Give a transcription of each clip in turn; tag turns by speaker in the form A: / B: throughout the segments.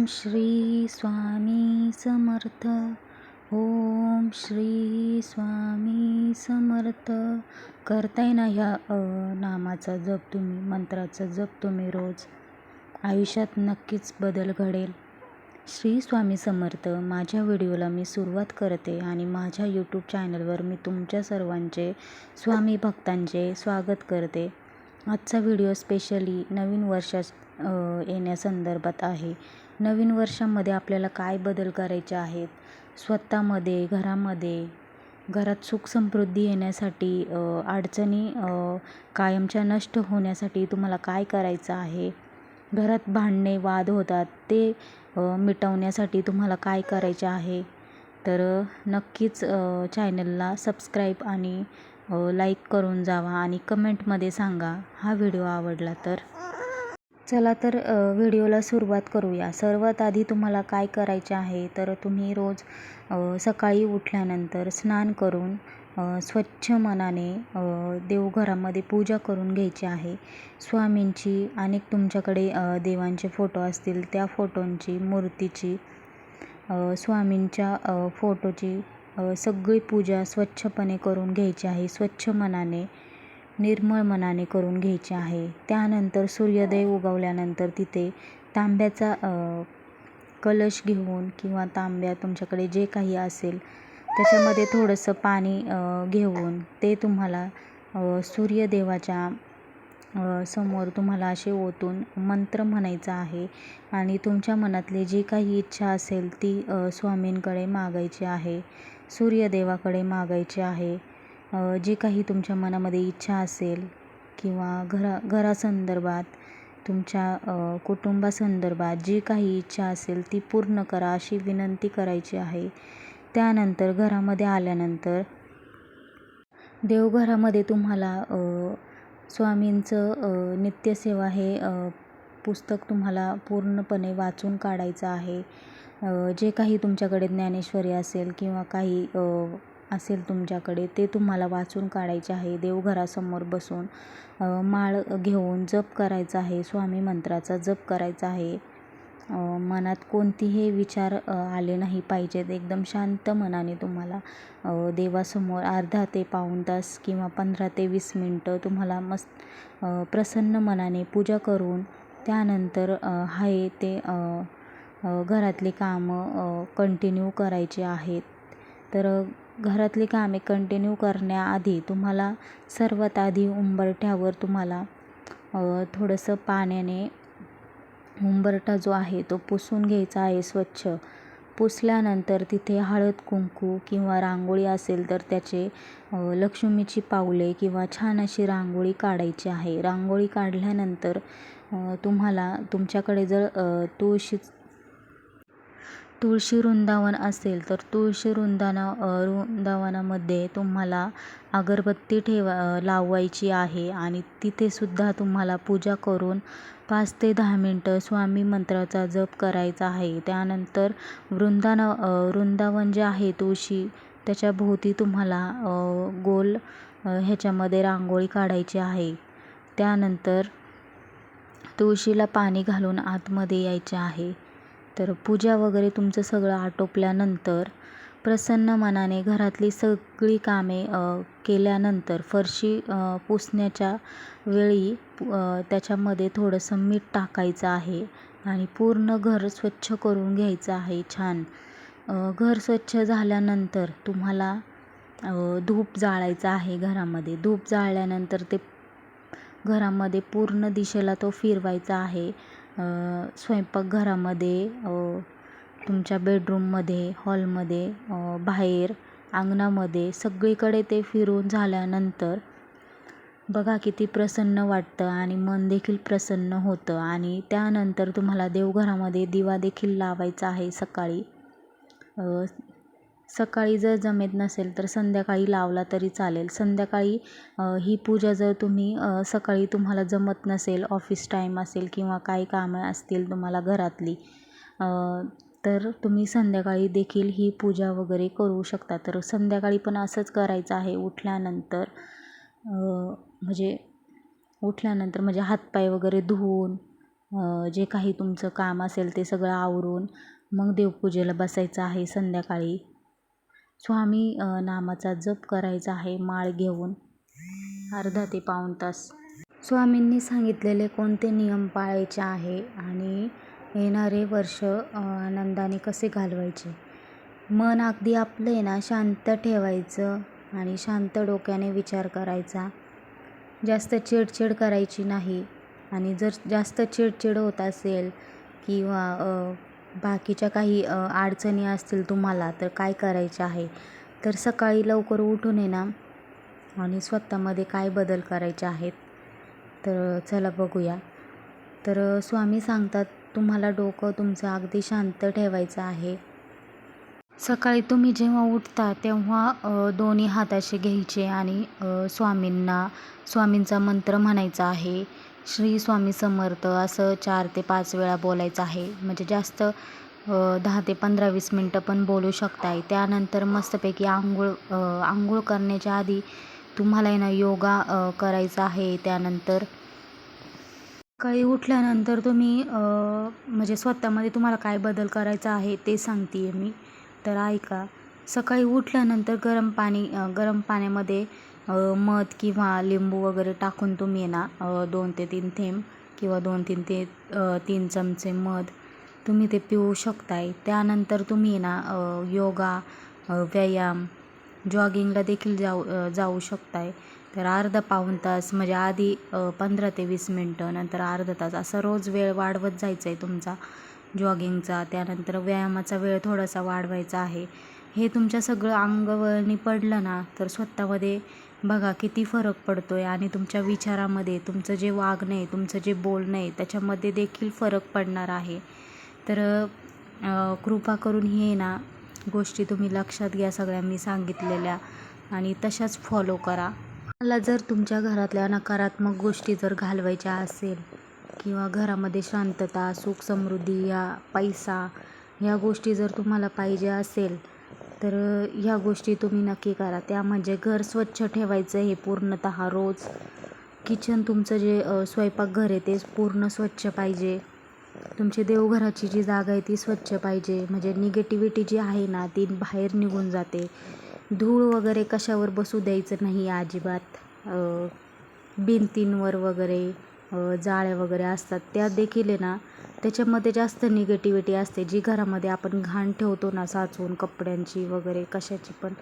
A: श्री स्वामी समर्थ. ओम श्री स्वामी समर्थ. करताय ना ह्या नामाचा जप तुम्ही, मंत्राचा जप तुम्ही रोज, आयुष्यात नक्कीच बदल घडेल. श्री स्वामी समर्थ. माझ्या व्हिडिओला मी सुरुवात करते आणि माझ्या यूट्यूब चॅनलवर मी तुमच्या सर्वांचे, स्वामी भक्तांचे स्वागत करते. आजचा व्हिडिओ स्पेशली नवीन वर्षात येण्यासंदर्भात आहे. नवीन वर्षामध्ये आपल्याला काय बदल करायचे आहेत, स्वतःमध्ये, घरात सुख समृद्धी येण्यासाठी, अडचणी कायमच्या नष्ट होण्यासाठी तुम्हाला काय करायचं आहे, घरात भांडणे वाद होतात ते मिटवण्यासाठी तुम्हाला काय करायचे आहे. तर नक्कीच चॅनलला सबस्क्राईब आणि लाईक करून जावा आणि कमेंटमध्ये सांगा हा व्हिडिओ आवडला तर. चला तर व्हिडिओला सुरुवात करूया. सर्वात आधी तुम्हाला काय करायचे आहे तर तुम्ही रोज सकाळी उठल्यानंतर स्नान करून स्वच्छ मनाने देवघरामध्ये पूजा करून घ्यायची आहे. स्वामींची अनेक तुमच्याकडे देवांचे फोटो असतील त्या फोटोंची, मूर्तीची, स्वामींच्या फोटोची सगळी पूजा स्वच्छपणे करून घ्यायची आहे. स्वच्छ मनाने, निर्मळ मनाने करून घ्यायचे आहे. त्यानंतर सूर्योदय उगवल्यानंतर तिथे तांब्याचा कलश घेऊन किंवा तांब्या तुमच्याकडे जे काही असेल त्याच्यामध्ये थोडंसं पाणी घेऊन ते तुम्हाला सूर्यदेवाच्या समोर तुम्हाला असे ओतून मंत्र म्हणायचा आहे आणि तुमच्या मनातली जी काही इच्छा असेल ती स्वामींकडे मागायची आहे, सूर्यदेवाकडे मागायची आहे. जी काही तुमच्या मनामध्ये इच्छा असेल किंवा घरासंदर्भात, तुमच्या कुटुंबासंदर्भात जी काही इच्छा असेल ती पूर्ण करा अशी विनंती करायची आहे. त्यानंतर घरामध्ये आल्यानंतर देवघरामध्ये तुम्हाला स्वामींचं नित्यसेवा हे पुस्तक तुम्हाला पूर्णपणे वाचून काढायचं आहे. जे काही तुमच्याकडे ज्ञानेश्वरी असेल किंवा काही असेल तुमच्याकडे ते तुम्हाला वाचून काढायचे आहे. देवघरासमोर बसून माळ घेऊन जप करायचा आहे, स्वामी मंत्राचा जप करायचा आहे. मनात कोणतेही विचार आले नाही पाहिजेत. एकदम शांत मनाने तुम्हाला देवासमोर अर्धा ते पाऊण तास किंवा 15 ते 20 मिनटं तुम्हाला मस्त प्रसन्न मनाने पूजा करून त्यानंतर आहे ते घरातली कामं कंटिन्यू करायची आहेत. तर घरातली कामे कंटिन्यू करण्याआधी तुम्हाला सर्वात आधी उंबरठ्यावर तुम्हाला थोडंसं पाण्याने उंबरठा जो आहे तो पुसून घ्यायचा आहे स्वच्छ. पुसल्यानंतर तिथे हळद कुंकू किंवा रांगोळी असेल तर त्याचे लक्ष्मीची पावले किंवा छान अशी रांगोळी काढायची आहे. रांगोळी काढल्यानंतर तुम्हाला तुमच्याकडे जर तुळशी वृंदावन असेल तर तुळशी वृंदावनामध्ये तुम्हाला अगरबत्ती लावायची आहे आणि तिथेसुद्धा तुम्हाला पूजा करून 5 ते 10 मिनटं स्वामी मंत्राचा जप करायचा आहे. त्यानंतर वृंदावन जे आहे तुळशी त्याच्या भोवती तुम्हाला गोल ह्याच्यामध्ये रांगोळी काढायची आहे. त्यानंतर तुळशीला पाणी घालून आतमध्ये यायचे आहे. तर पूजा वगैरे तुमचं सगळं आटोपल्यानंतर प्रसन्न मनाने घरातली सगळी कामे केल्यानंतर फरशी पुसण्याच्या वेळी त्याच्यामध्ये थोडंसं मीठ टाकायचं आहे आणि पूर्ण घर स्वच्छ करून घ्यायचं आहे. छान घर स्वच्छ झाल्यानंतर तुम्हाला धूप जाळायचा आहे घरामध्ये. धूप जाळल्यानंतर ते घरामध्ये पूर्ण दिशेला तो फिरवायचा आहे. स्वयंपाकघरामध्ये, तुमच्या बेडरूममध्ये, हॉलमध्ये, बाहेर अंगणामध्ये सगळीकडे ते फिरून झाल्यानंतर बघा किती प्रसन्न वाटतं आणि मन देखील प्रसन्न होतं. आणि त्यानंतर तुम्हाला देवघरामध्ये दिवा देखील लावायचा आहे सकाळी. सकाळी जर जमेत नसेल तर संध्याकाळी लावला तरी चालेल. संध्याकाळी ही पूजा जर तुम्ही सकाळी तुम्हाला जमत नसेल, ऑफिस टाईम असेल किंवा काही कामं असतील तुम्हाला घरातली, तर तुम्ही संध्याकाळी देखील ही पूजा वगैरे करू शकता. तर संध्याकाळी पण असंच करायचं आहे. उठल्यानंतर म्हणजे हातपाय वगैरे धुवून जे काही तुमचं काम असेल ते सगळं आवरून मग देवपूजेला बसायचं आहे. संध्याकाळी स्वामी नामाचा जप करायचा आहे माळ घेऊन अर्धा ते पाऊण तास. स्वामींनी सांगितलेले कोणते नियम पाळायचे आहे आणि येणारे वर्ष आनंदाने कसे घालवायचे. मन अगदी आपलं आहे ना शांत ठेवायचं आणि शांत डोक्याने विचार करायचा. जास्त चिडचिड करायची नाही. आणि जर जास्त चिडचिड होत असेल किंवा बाकीच्या काही अडचणी असतील तुम्हाला तर काय करायचे आहे, तर सकाळी लवकर उठून ये ना आणि स्वतःमध्ये काय बदल करायचे आहेत तर चला बघूया. तर स्वामी सांगतात तुम्हाला डोकं तुमचं अगदी शांत ठेवायचं आहे. सकाळी तुम्ही जेव्हा उठता तेव्हा दोन्ही हात असे घ्यायचे आणि स्वामींचा मंत्र म्हणायचा आहे. श्री स्वामी समर्थ असं 4 ते 5 वेळा बोलायचं आहे. म्हणजे जास्त 10 ते 15-20 मिनटं पण बोलू शकताय. त्यानंतर मस्तपैकी आंघोळ करण्याच्या आधी तुम्हाला आहे ना योगा करायचा आहे. त्यानंतर सकाळी उठल्यानंतर तुम्ही म्हणजे स्वतःमध्ये तुम्हाला काय बदल करायचा आहे ते सांगते आहे मी, तर ऐका. सकाळी उठल्यानंतर गरम पाण्यामध्ये मध किंवा लिंबू वगैरे टाकून तुम्ही आहे ना 2 ते 3 थेंब किंवा 2-3 ते 3 चमचे मध तुम्ही ते पिऊ शकताय. त्यानंतर तुम्ही आहे ना योगा, व्यायाम, जॉगिंगला देखील जाऊ शकताय. तर अर्धा पाऊण तास म्हणजे आधी 15 ते 20 मिनटं, नंतर अर्धा तास असा रोज वेळ वाढवत जायचा आहे तुमचा जॉगिंगचा. त्यानंतर व्यायामाचा वेळ थोडासा वाढवायचा आहे. हे तुमच्या सगळं अंगवळणी पडलं ना तर स्वतःमध्ये बघा किती फरक पडतो आहे आणि तुमच्या विचारामध्ये तुमचं जे वागणं आहे, तुमचं जे बोलणं आहे त्याच्यामध्ये देखील फरक पडणार आहे. तर कृपा करून हे ना गोष्टी तुम्ही लक्षात घ्या सगळ्या मी सांगितलेल्या आणि तशाच फॉलो करा. मला जर तुमच्या घरातल्या नकारात्मक गोष्टी जर घालवायच्या असेल किंवा घरामध्ये शांतता, सुख, समृद्धी या पैसा ह्या गोष्टी जर तुम्हाला पाहिजे असेल तर ह्या गोष्टी तुम्ही नक्की करा. त्या म्हणजे घर स्वच्छ ठेवायचं हे पूर्णतः रोज. किचन तुमचं जे स्वयंपाकघर आहे ते पूर्ण स्वच्छ पाहिजे. तुमची देवघराची जी जागा आहे ती स्वच्छ पाहिजे. म्हणजे निगेटिव्हिटी जी आहे ना ती बाहेर निघून जाते. धूळ वगैरे कशावर बसू द्यायचं नाही अजिबात. भिंतींवर वगैरे जाळ्या वगैरे असतात त्या देखील आहे ना त्याच्यामध्ये जास्त निगेटिव्हिटी असते. जी घरामध्ये आपण घाण ठेवतो ना साचवून कपड्यांची वगैरे कशाची पण,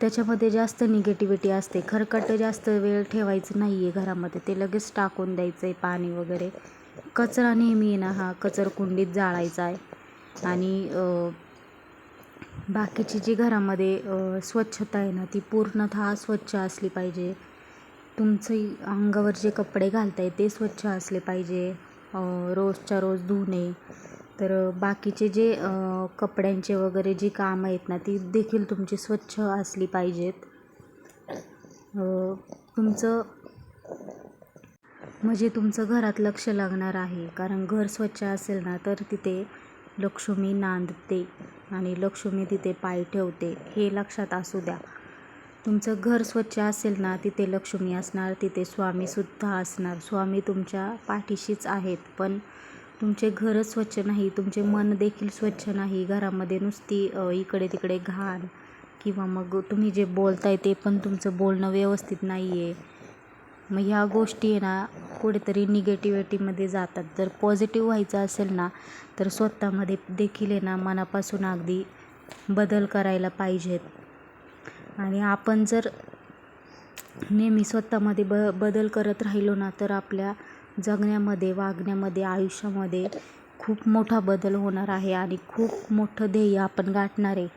A: त्याच्यामध्ये जास्त निगेटिव्हिटी असते. खरकटं जास्त वेळ ठेवायचं नाही आहे घरामध्ये, ते लगेच टाकून द्यायचं आहे पाणी वगैरे. कचरा नेहमी आहे ना हा कचरकुंडीत जाळायचा आहे. आणि बाकीची जी घरामध्ये स्वच्छता आहे ना ती पूर्णतः स्वच्छ असली पाहिजे. तुमचे अंगावर जे कपडे घालताय ते स्वच्छ असले पाहिजे, रोजच्या रोज धुणे. तर बाकीचे जे कपड्यांचे वगैरे जी कामं आहेत ना ती देखील तुमची स्वच्छ असली पाहिजेत. तुमचं घरात लक्ष लागणार आहे. कारण घर स्वच्छ असेल ना तर तिथे लक्ष्मी नांदते आणि लक्ष्मी तिथे पाय ठेवते, हे लक्षात असू द्या. तुमचं घर स्वच्छ असेल ना तिथे लक्ष्मी असणार, तिथे स्वामीसुद्धा असणार. स्वामी तुमच्या पाठीशीच आहेत. पण तुमचे घरच स्वच्छ नाही, तुमचे मन देखील स्वच्छ नाही, घरामध्ये नुसती इकडे तिकडे घाण किंवा मग तुम्ही जे बोलताय ते पण तुमचं बोलणं व्यवस्थित नाही आहे, मग ह्या गोष्टी आहे ना कुठेतरी निगेटिव्हिटीमध्ये जातात. जर पॉझिटिव्ह व्हायचं असेल ना तर स्वतःमध्ये देखील आहे ना मनापासून अगदी बदल करायला पाहिजेत. आणि आपण जर नेहमी स्वतःमध्ये बदल करत राहिलो ना तर आपल्या जगण्यामध्ये, वागण्यामध्ये, आयुष्यामध्ये खूप मोठा बदल होणार आहे आणि खूप मोठं ध्येय आपण गाठणार आहे.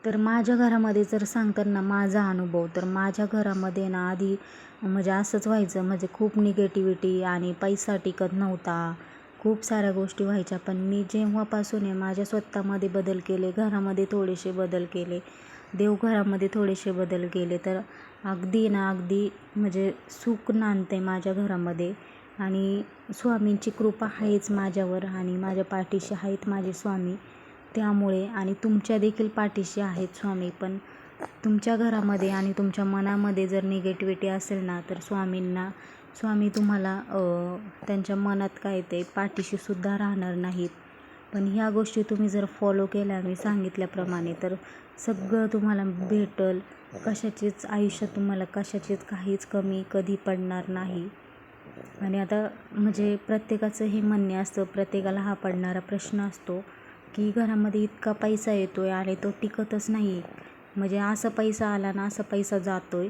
A: तर माझ्या घरामध्ये जर सांगताना माझा अनुभव, तर माझ्या घरामध्ये ना आधी म्हणजे असंच व्हायचं. म्हणजे खूप निगेटिव्हिटी आणि पैसा टिकत नव्हता, खूप साऱ्या गोष्टी व्हायच्या. पण मी जेव्हापासून आहे माझ्या स्वतःमध्ये बदल केले, घरामध्ये थोडेसे बदल केले, देवघरामध्ये थोडेसे बदल केले, तर अगदी ना अगदी म्हणजे सुख नांदते माझ्या घरामध्ये. आणि स्वामींची कृपा आहेच माझ्यावर आणि माझ्या पाठीशी आहेत माझे स्वामी. त्यामुळे आणि तुमच्या देखील पाठीशी आहेत स्वामी. पण तुमच्या घरामध्ये आणि तुमच्या मनामध्ये जर निगेटिव्हिटी असेल ना तर स्वामींना स्वामी तुम्हाला त्यांच्या मनात काय ते पाठीशीसुद्धा राहणार नाहीत. पण ह्या गोष्टी तुम्ही जर फॉलो केल्या मी सांगितल्याप्रमाणे तर सगळं तुम्हाला भेटल. कशाचीच आयुष्यात तुम्हाला कशाचीच काहीच कमी कधी पडणार नाही. आणि आता म्हणजे प्रत्येकाचं हे म्हणणे असतं, प्रत्येकाला हा पडणारा प्रश्न असतो की घरामध्ये इतका पैसा येतोय आणि तो टिकतच नाही. म्हणजे असा पैसा आला ना असा पैसा जातोय.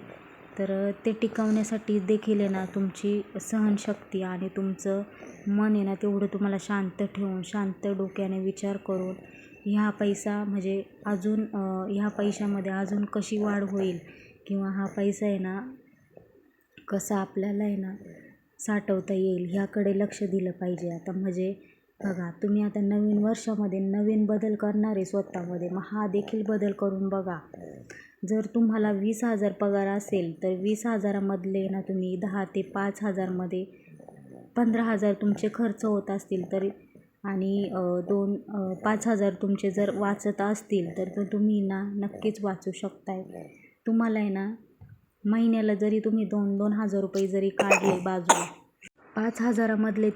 A: तर ते टिकवण्यासाठी देखील आहे ना तुमची सहनशक्ती आणि तुमचं मन आहे ना तेवढं तुम्हाला शांत ठेवून शांत डोक्याने विचार करून ह्या पैसा म्हणजे अजून ह्या पैशामध्ये अजून कशी वाढ होईल किंवा हा पैसा आहे ना कसा आपल्याला आहे ना साठवता येईल ह्याकडे लक्ष दिलं पाहिजे. आता म्हणजे बघा तुम्ही आता नवीन वर्षामध्ये नवीन बदल करणार आहे स्वतःमध्ये, मग हा देखील बदल करून बघा. जर तुम्हाला 20,000 पगार असेल तर 20,000मधले ना तुम्ही 10 ते 5,000मध्ये 15,000 तुमचे खर्च होत असतील तर आणि 5,000 तुमचे जर वाचत असतील तर तुम्ही ना नक्कीच वाचू शकताय. तुम्हाला आहे ना महिन्याला जरी तुम्ही 2,000 रुपये जरी काढले बाजूला, 5,000मधले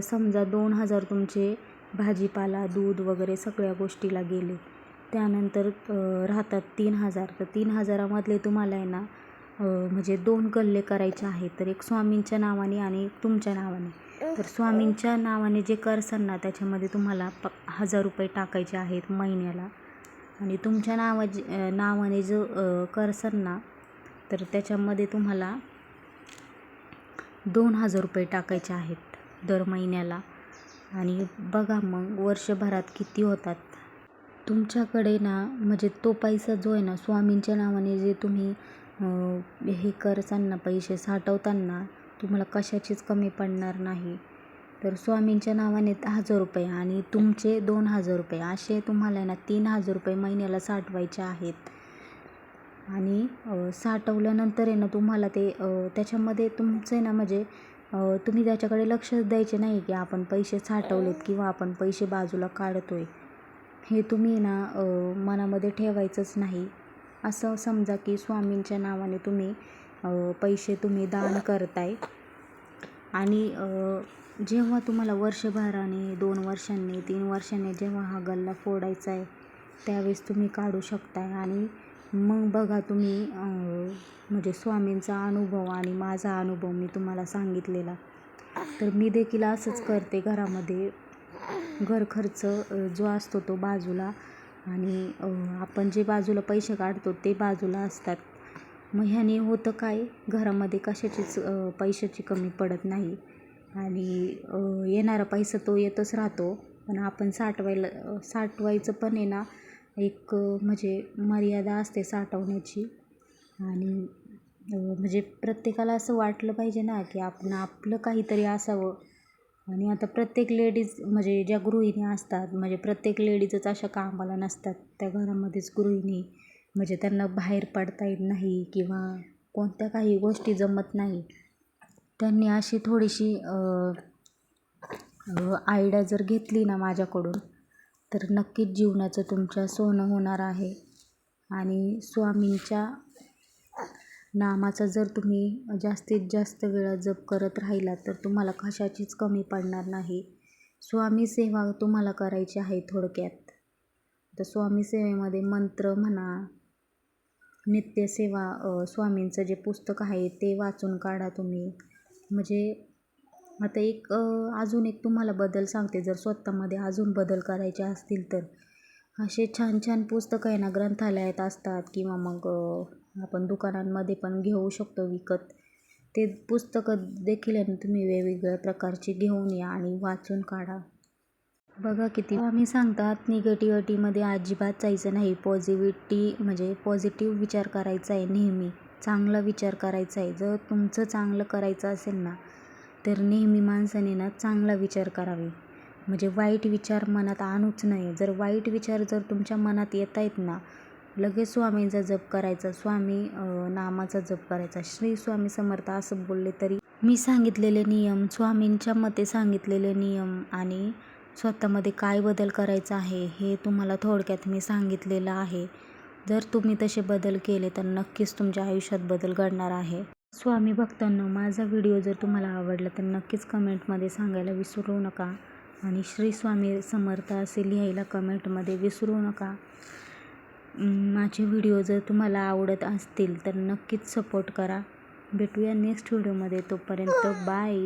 A: समजा 2,000 तुमचे भाजीपाला दूध वगैरे सगळ्या गोष्टीला गेले, त्यानंतर राहतात 3,000. तर 3,000मधले तुम्हाला आहे ना म्हणजे 2 गल्ले करायचे आहेत. तर एक स्वामींच्या नावाने आणि एक तुमच्या नावाने. तर स्वामींच्या नावाने जे करसाल ना त्याच्यामध्ये तुम्हाला 1,000 रुपये टाकायचे आहेत महिन्याला. आणि तुमच्या नावाने जो करसाल ना तर त्याच्यामध्ये तुम्हाला 2,000 रुपये टाकायचे आहेत दर महिन्याला. आणि बघा मग वर्षभरात किती होतात. तुमच्याकडे ना म्हणजे तो पैसा जो आहे ना स्वामींच्या नावाने जे तुम्ही हे करताना पैसे साठवताना तुम्हाला कशाचीच कमी पडणार नाही. तर स्वामींच्या नावाने 1,000 रुपये आणि तुमचे 2,000 रुपये असे तुम्हाला ना 3,000 रुपये महिन्याला साठवायचे आहेत. आणि साठवल्यानंतर आहे ना तुम्हाला ते त्याच्यामध्ये तुमचं आहे ना म्हणजे तुम्ही त्याच्याकडे लक्ष द्यायचे नाही की आपण पैसे साठवलेत किंवा आपण पैसे बाजूला काढतोय. हे तुम्ही ना मनामध्ये ठेवायचंच नाही. असं समजा की स्वामींच्या नावाने तुम्ही पैसे तुम्ही दान करताय आणि जेव्हा तुम्हाला वर्षभराने 2 वर्षांनी 3 वर्षांनी जेव्हा हा गल्ला फोडायचा आहे त्यावेळेस तुम्ही काढू शकताय. आणि मग बघा तुम्ही म्हणजे स्वामींचा अनुभव आणि माझा अनुभव मी तुम्हाला सांगितलेला. तर मी देखील असंच करते घरामध्ये. घर खर्च जो असतो तो बाजूला आणि आपण जे बाजूला पैसे काढतो ते बाजूला असतात. मग ह्याने होतं काय, घरामध्ये कशाचीच पैशाची कमी पडत नाही. आणि येणारा पैसा तो येतच राहतो. पण आपण साठवायचं पण आहे ना एक म्हणजे मर्यादा असते साठवण्याची. आणि म्हणजे प्रत्येकाला असं वाटलं पाहिजे ना की आपलं काहीतरी असावं. आणि आता प्रत्येक लेडीज म्हणजे ज्या गृहिणी असतात म्हणजे प्रत्येक लेडीजच अशा कामाला नसतात. त्या घरामध्येच गृहिणी म्हणजे त्यांना बाहेर पडता येत नाही किंवा कोणत्या काही गोष्टी जमत नाही. त्यांनी अशी थोडीशी आयडिया जर घेतली ना माझ्याकडून तर नक्कीच जीवनाचं तुमच्या सोनं होणार आहे. आणि स्वामींच्या नामाचा जर तुम्ही जास्तीत जास्त वेळा जप करत राहिलात तर तुम्हाला कशाचीच कमी पडणार नाही. स्वामी सेवा तुम्हाला करायची आहे थोडक्यात. तर स्वामी सेवेमध्ये मंत्र म्हणा, नित्यसेवा स्वामींचं जे पुस्तक आहे ते वाचून काढा तुम्ही. म्हणजे आता अजून एक तुम्हाला बदल सांगते, जर स्वतःमध्ये अजून बदल करायचे असतील तर असे छान छान पुस्तकं आहे ना ग्रंथालयात असतात किंवा मग आपण दुकानांमध्ये पण घेऊ शकतो विकत. ते पुस्तकं देखील आहे ना तुम्ही वेगवेगळ्या प्रकारची घेऊन या आणि वाचून काढा. बघा किती आम्ही सांगतात निगेटिव्हिटीमध्ये अजिबात जायचं नाही. म्हणजे पॉझिटिव्ह विचार करायचा आहे नेहमी, चांगला विचार करायचा आहे. जर तुमचं चांगलं करायचं असेल ना तर नेहमी माणसाने ना चांगला विचार करावे. म्हणजे वाईट विचार मनात आणूच नये. जर वाईट विचार जर तुमच्या मनात येत आहेत ना लगेच स्वामींचा जप करायचा, स्वामी नामाचा जप करायचा. श्री स्वामी समर्थ असं बोलले तरी मी सांगितलेले नियम, स्वामींच्या मते सांगितलेले नियम आणि स्वतःमध्ये काय बदल करायचा आहे हे तुम्हाला थोडक्यात मी सांगितलेलं आहे. जर तुम्ही तसे बदल केले तर नक्कीच तुमच्या आयुष्यात बदल घडणार आहे. स्वामी भक्तांनो, माझा व्हिडिओ जर तुम्हाला आवडला तर नक्कीच कमेंटमध्ये सांगायला विसरू नका आणि श्री स्वामी समर्थ असे लिहायला कमेंटमध्ये विसरू नका. माझे व्हिडिओ जर तुम्हाला आवडत असतील तर नक्कीच सपोर्ट करा. भेटूया नेक्स्ट व्हिडिओमध्ये. तोपर्यंत बाय.